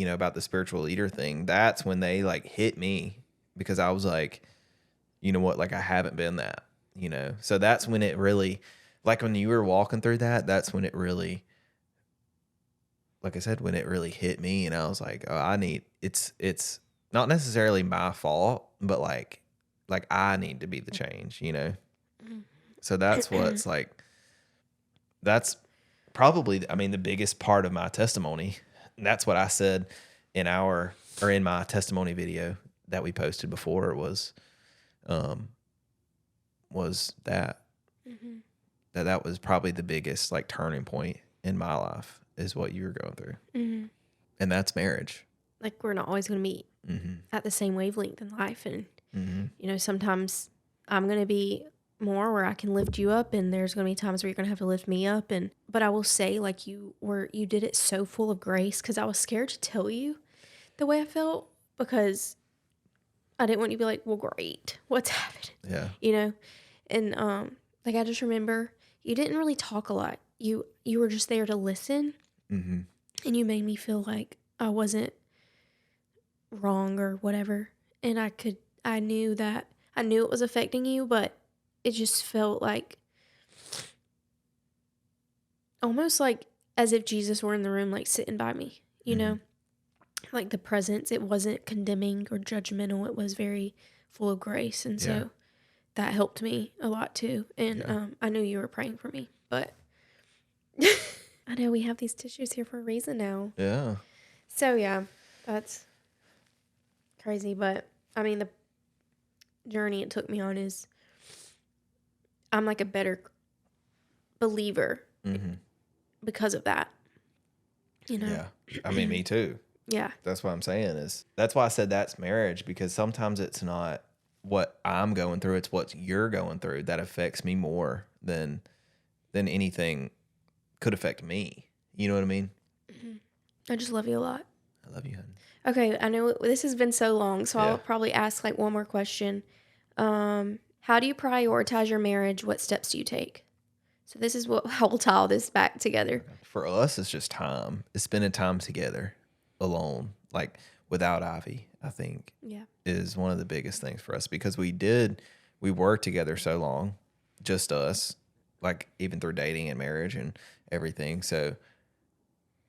about the spiritual leader thing, that's when they like hit me, because I was like, you know what, like I haven't been that, So that's when it really, like when you were walking through that, that's when it really, like I said, when it really hit me, and I was like, oh, it's not necessarily my fault, but like I need to be the change, So that's what's like, that's probably, I mean, the biggest part of my testimony. And that's what I said in my testimony video that we posted before was that that was probably the biggest like turning point in my life, is what you were going through. And that's marriage. Like, we're not always going to meet at the same wavelength in life. And, sometimes I'm going to be more where I can lift you up, and there's going to be times where you're going to have to lift me up. But I will say, like, you did it so full of grace, because I was scared to tell you the way I felt, because I didn't want you to be like, well, great, what's happening? Yeah. And like, I just remember you didn't really talk a lot. You were just there to listen, and you made me feel like I wasn't wrong or whatever. And I knew it was affecting you, but it just felt like almost like as if Jesus were in the room, like sitting by me, like the presence. It wasn't condemning or judgmental. It was very full of grace. And so that helped me a lot too. And I knew you were praying for me, but I know we have these tissues here for a reason now. Yeah. So yeah, that's crazy. But I mean, the journey it took me on is, I'm like a better believer because of that. Yeah. I mean, me too. Yeah. That's what I'm saying that's why I said that's marriage, because sometimes it's not what I'm going through, it's what you're going through that affects me more than anything could affect me. You know what I mean? I just love you a lot. I love you, honey. Okay, I know this has been so long, so I'll probably ask like one more question. How do you prioritize your marriage? What steps do you take? So this is how we'll tie all this back together. For us, it's just time. It's spending time together alone, like without Ivy, I think, is one of the biggest things for us, because we worked together so long, just us, like even through dating and marriage and everything. So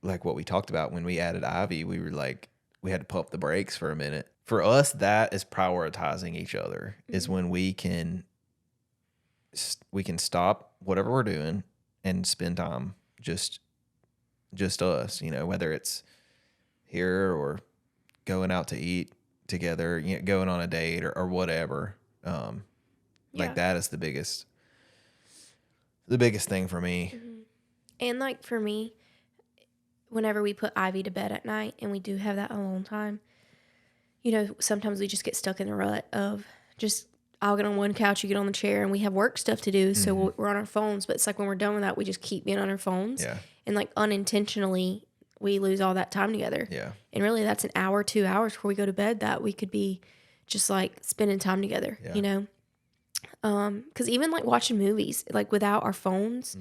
like what we talked about when we added Ivy, we were like, we had to pump the brakes for a minute. For us, that is prioritizing each other, is when we can stop whatever we're doing and spend time just us, whether it's here or going out to eat together, going on a date or whatever. Like that is the biggest thing for me. And like for me, whenever we put Ivy to bed at night and we do have that alone time, sometimes we just get stuck in the rut of just, I'll get on one couch, you get on the chair, and we have work stuff to do. So we're on our phones, but it's like when we're done with that, we just keep being on our phones. Yeah. And like unintentionally, we lose all that time together. Yeah. And really that's an hour, 2 hours before we go to bed that we could be just like spending time together, Because even like watching movies, like without our phones,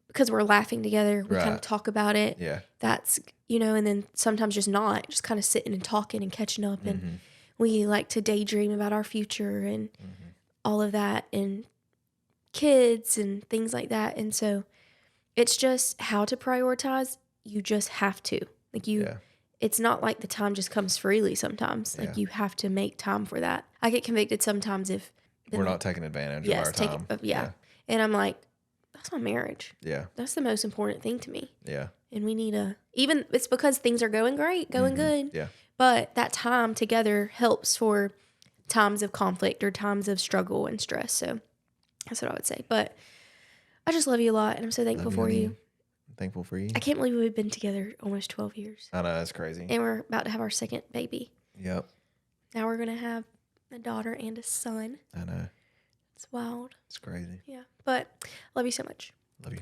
because we're laughing together, we kind of talk about it. Yeah. That's, and then sometimes just not, just kind of sitting and talking and catching up. And we like to daydream about our future and all of that and kids and things like that. And so it's just how to prioritize. You just have to. Like it's not like the time just comes freely sometimes. Like you have to make time for that. I get convicted sometimes if we're not taking advantage of our time. And I'm like, that's my marriage. Yeah. That's the most important thing to me. Yeah. And we need even it's because things are going great, going good. Yeah. But that time together helps for times of conflict or times of struggle and stress. So that's what I would say. But I just love you a lot, and I'm so thankful for you. I'm thankful for you. I can't believe we've been together almost 12 years. I know, that's crazy. And we're about to have our second baby. Yep. Now we're going to have a daughter and a son. I know. It's wild. It's crazy. Yeah. But love you so much. Love you,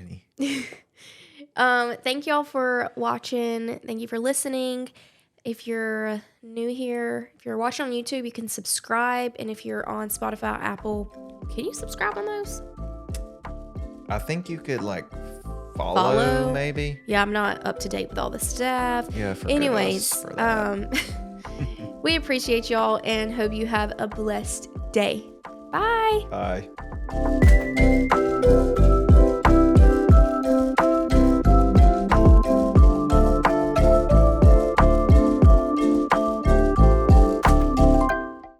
honey. Thank y'all for watching. Thank you for listening. If you're new here, if you're watching on YouTube, you can subscribe. And if you're on Spotify, Apple, can you subscribe on those? I think you could follow maybe. Yeah, I'm not up to date with all the stuff. Yeah. Anyways, we appreciate y'all and hope you have a blessed day. Bye. Bye.